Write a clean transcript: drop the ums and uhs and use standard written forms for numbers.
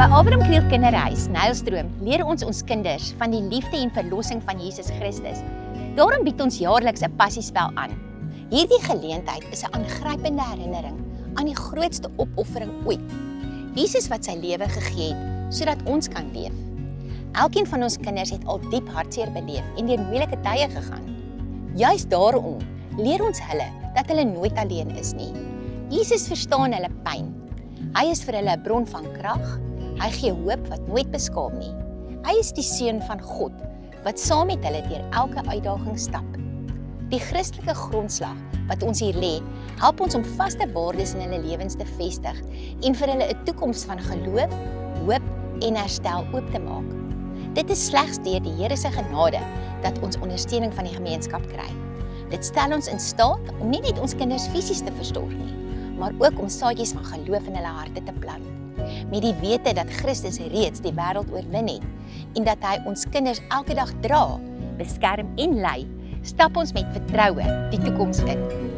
By Abraham Kriel Kinderhuis, Nylstroom, leer ons kinders van die liefde en verlossing van Jesus Christus. Daarom bied ons jaarliks 'n passiespel aan. Hierdie geleentheid is 'n aangrypende herinnering aan die grootste opoffering ooit. Jesus wat sy lewe gegee het, sodat ons kan leef. Elkeen van ons kinders het al diep hartseer beleef en deur moeilike tye gegaan. Juist daarom leer ons hulle dat hulle nooit alleen is nie. Jesus verstaan hulle pyn. Hy is vir hulle 'n bron van krag. Hy gee hoop wat nooit beskaam nie. Hy is die Seun van God wat saam met hulle deur elke uitdaging stap. Die Christelike grondslag wat ons hier lê, help ons om vaste waardes in hulle lewens te vestig en vir hulle 'n toekoms van geloof, hoop en herstel oop te maak. Dit is slegs deur die Here se genade dat ons ondersteuning van die gemeenskap kry. Dit stel ons in staat om nie net ons kinders fisies te versorg nie, maar ook om saadjies van geloof in hulle harte te plant. Met die wete dat Christus reeds die wêreld oorwin het en dat hy ons kinders elke dag dra, beskerm en lei, stap ons met vertroue die toekoms in.